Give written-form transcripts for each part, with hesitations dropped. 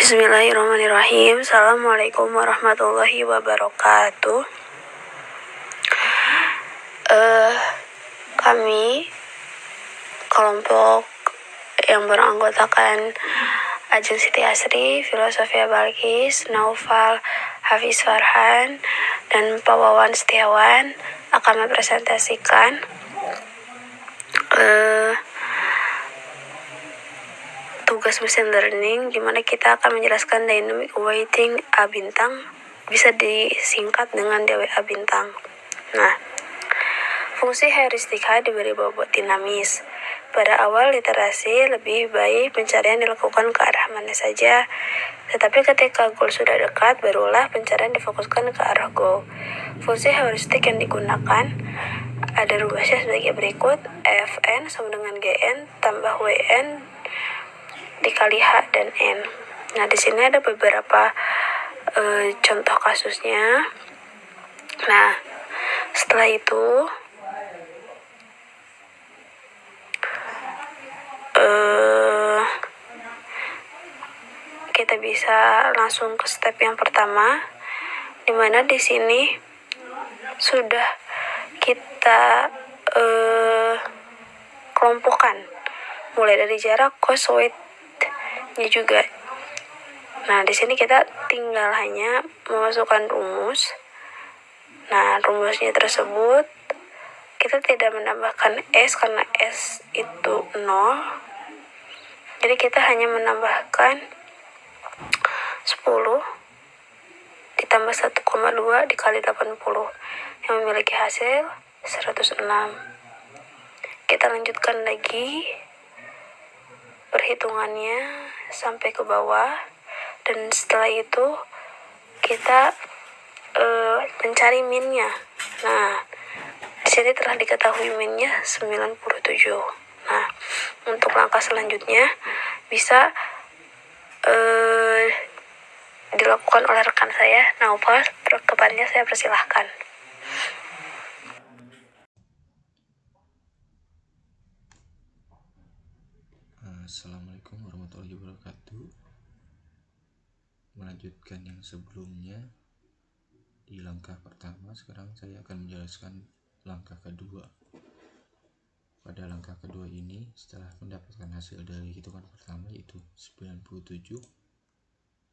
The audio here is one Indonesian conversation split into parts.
Bismillahirrahmanirrahim. Assalamualaikum warahmatullahi wabarakatuh. Kami kelompok yang beranggotakan Ajeng Siti Asri, Filosofia Balkis, Naufal Hafiz Farhan, dan Pak Wawan Setiawan akan mempresentasikan tugas machine learning, di mana kita akan menjelaskan dynamic weighting A bintang, bisa disingkat dengan DWA bintang. Nah, fungsi heuristik H diberi bobot dinamis. Pada awal literasi, lebih baik pencarian dilakukan ke arah mana saja, tetapi ketika goal sudah dekat, barulah pencarian difokuskan ke arah goal. Fungsi heuristik yang digunakan ada rumusnya sebagai berikut: Fn sama dengan Gn tambah Wn dikali H dan N. Nah, di sini ada beberapa contoh kasusnya. Nah, setelah itu kita bisa langsung ke step yang pertama, di mana di sini sudah kita kelompokkan mulai dari jarak, cost, weight-nya juga. Nah, di sini kita tinggal hanya memasukkan rumus. Nah, rumusnya tersebut kita tidak menambahkan S karena S itu 0. Jadi kita hanya menambahkan 10 ditambah 1,2 dikali 80 yang memiliki hasil 106. Kita lanjutkan lagi perhitungannya sampai ke bawah, dan setelah itu kita mencari minnya. Nah, di sini telah diketahui minnya 97. Nah, untuk langkah selanjutnya bisa dilakukan oleh rekan saya, Naufal. Kepadanya saya persilahkan. Assalamualaikum warahmatullahi wabarakatuh. Melanjutkan yang sebelumnya, di langkah pertama sekarang saya akan menjelaskan langkah kedua. Pada langkah kedua ini, setelah mendapatkan hasil dari hitungan pertama yaitu 97,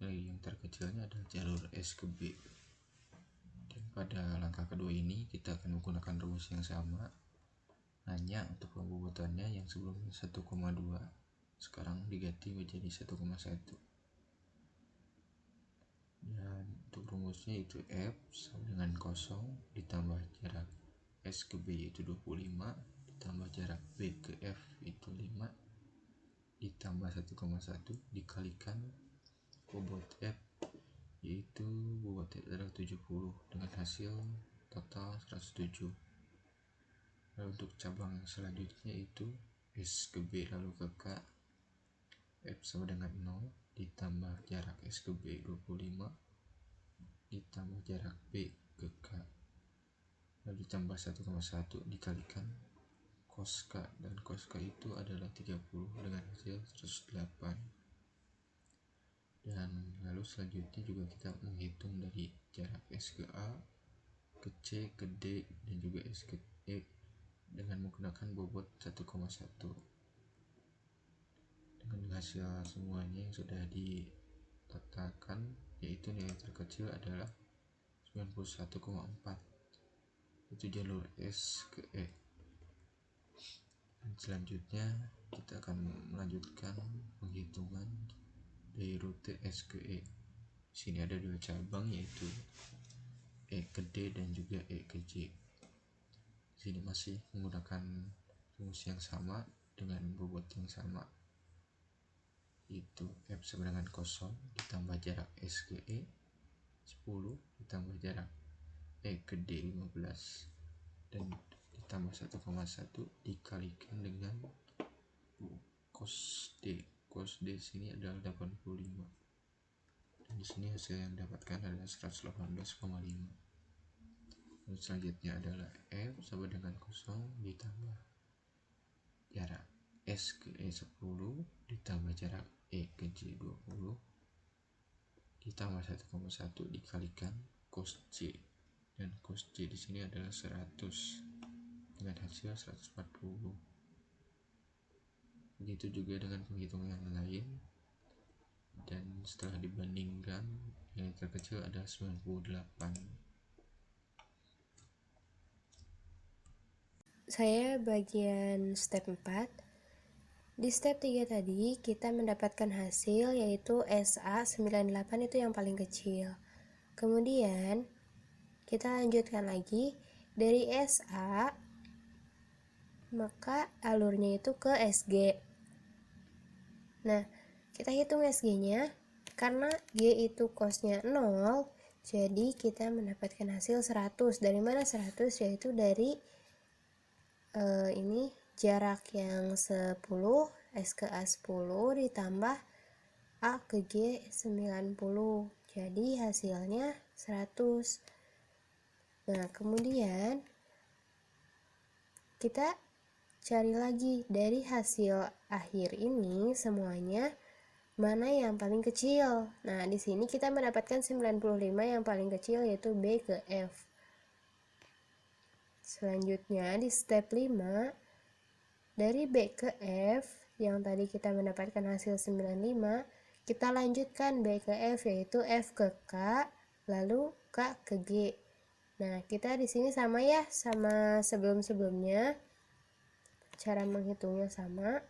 yang terkecilnya adalah jalur S ke B. Dan pada langkah kedua ini kita akan menggunakan rumus yang sama, hanya untuk pembobotannya yang sebelumnya 1,2 sekarang diganti menjadi 1,1. Dan untuk rumusnya itu F sama dengan 0 ditambah jarak S ke B yaitu 25 ditambah jarak B ke F itu 5 ditambah 1,1 dikalikan bobot F yaitu bobot F adalah 70 dengan hasil total 107. Lalu untuk cabang selanjutnya itu S ke B lalu ke K, F sama dengan 0 ditambah jarak S ke B 25 ditambah jarak B ke K lalu ditambah 1,1 dikalikan cos K, dan cos K itu adalah 30 dengan hasil 108. Dan lalu selanjutnya juga kita menghitung dari jarak S ke A, ke C, ke D, dan juga S ke E dengan menggunakan bobot 1,1. Dengan hasil semuanya yang sudah diletakkan, yaitu nilai terkecil adalah 91,4, itu jalur S ke E. Dan selanjutnya kita akan melanjutkan penghitungan dari rute S ke E. Di sini ada dua cabang yaitu E ke D dan juga E ke J. Di sini masih menggunakan rumus yang sama dengan bobot yang sama, itu F sama dengan 0 ditambah jarak S ke E 10 ditambah jarak E ke D 15 dan ditambah 1,1 dikalikan dengan cos D. Cos D sini adalah 85. Dan di sini hasil yang didapatkan adalah 118,5. Dan selanjutnya adalah F sama dengan 0 ditambah jarak S ke E 10 ditambah jarak E ke J 20 ditambah 1,1 dikalikan cos C, dan cos C di sini adalah 100 dengan hasil 140. Begitu juga dengan penghitungan yang lain, dan setelah dibandingkan yang terkecil adalah 98. Saya bagian step 4. Di step 3 tadi kita mendapatkan hasil yaitu SA 98 itu yang paling kecil. Kemudian kita lanjutkan lagi dari SA, maka alurnya itu ke SG. Nah, kita hitung SG-nya. Karena G itu cosnya 0, jadi kita mendapatkan hasil 100. Dari mana 100? Yaitu dari ini jarak yang 10, S ke A 10 ditambah A ke G 90. Jadi hasilnya 100. Nah, kemudian kita cari lagi dari hasil akhir ini semuanya mana yang paling kecil. Nah, di sini kita mendapatkan 95 yang paling kecil yaitu B ke F. Selanjutnya di step 5 dari B ke F yang tadi kita mendapatkan hasil 95, kita lanjutkan B ke F yaitu F ke K, lalu K ke G. Nah, kita di sini sama ya, sama sebelum-sebelumnya. Cara menghitungnya sama.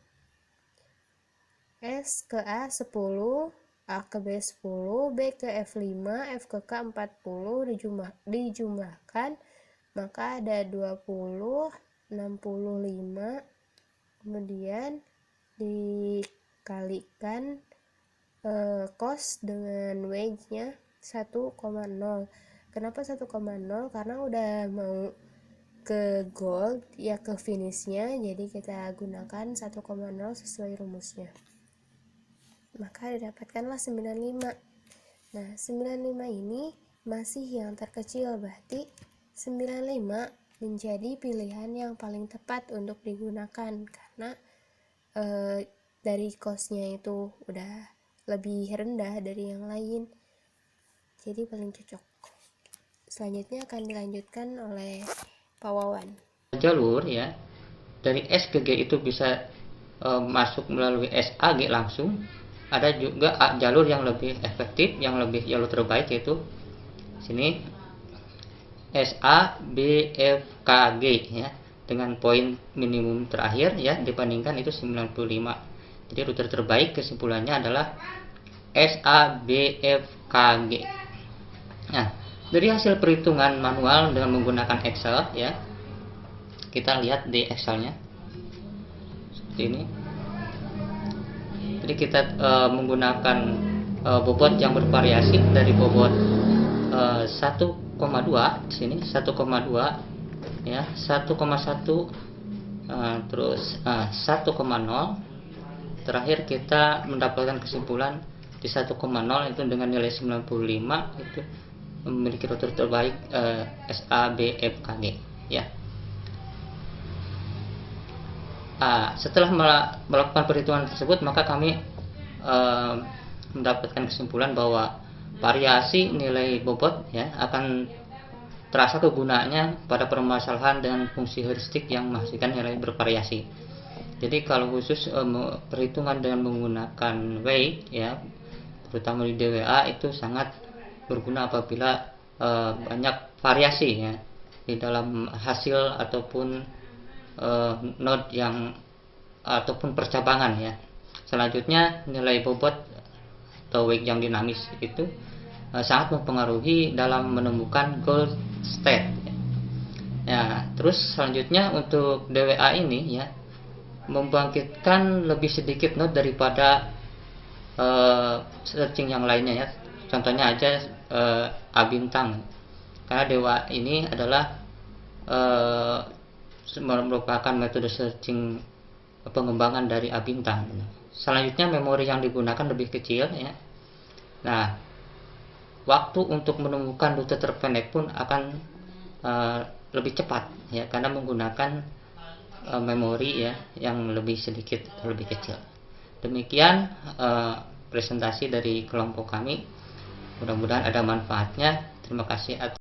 S ke A 10, A ke B 10, B ke F 5, F ke K 40 dijumlahkan, maka ada 20, 65, kemudian dikalikan cost dengan wage-nya 1,0. Kenapa 1,0? Karena udah mau ke gold ya, ke finishnya, jadi kita gunakan 1,0 sesuai rumusnya. Maka didapatkanlah 95. Nah, 95 ini masih yang terkecil, berarti 95 menjadi pilihan yang paling tepat untuk digunakan karena dari cost-nya itu udah lebih rendah dari yang lain, jadi paling cocok. Selanjutnya akan dilanjutkan oleh Pak Wawan. Jalur ya dari S ke G itu bisa masuk melalui SAG langsung. Ada juga jalur yang lebih efektif, yang lebih jalur terbaik, yaitu sini SA B F K G ya, dengan poin minimum terakhir ya dibandingkan itu 95. Jadi rute terbaik kesimpulannya adalah SA B F K G. Nah, dari hasil perhitungan manual dengan menggunakan Excel ya, kita lihat di Excelnya seperti ini. Jadi kita menggunakan bobot yang bervariasi dari bobot 1,2 di sini 1,2 ya, 1,1 terus 1,0. Terakhir kita mendapatkan kesimpulan di 1,0 itu dengan nilai 95 itu memiliki rute terbaik SABFKG ya. Setelah melakukan perhitungan tersebut, maka kami mendapatkan kesimpulan bahwa variasi nilai bobot ya akan terasa kegunaannya pada permasalahan dengan fungsi heuristik yang menghasilkan nilai bervariasi. Jadi kalau khusus perhitungan dengan menggunakan weight ya, terutama di DWA itu sangat berguna apabila banyak variasi ya di dalam hasil ataupun node yang ataupun percabangan ya. Selanjutnya nilai bobot atau weight yang dinamis itu sangat mempengaruhi dalam menemukan goal state ya. Terus selanjutnya untuk DWA ini ya membangkitkan lebih sedikit node daripada searching yang lainnya ya. Contohnya aja A bintang, karena DWA ini adalah merupakan metode searching pengembangan dari A bintang. Selanjutnya memori yang digunakan lebih kecil ya. Nah, waktu untuk menemukan rute terpendek pun akan lebih cepat ya, karena menggunakan memori ya yang lebih sedikit, lebih kecil. Demikian presentasi dari kelompok kami. Mudah-mudahan ada manfaatnya. Terima kasih.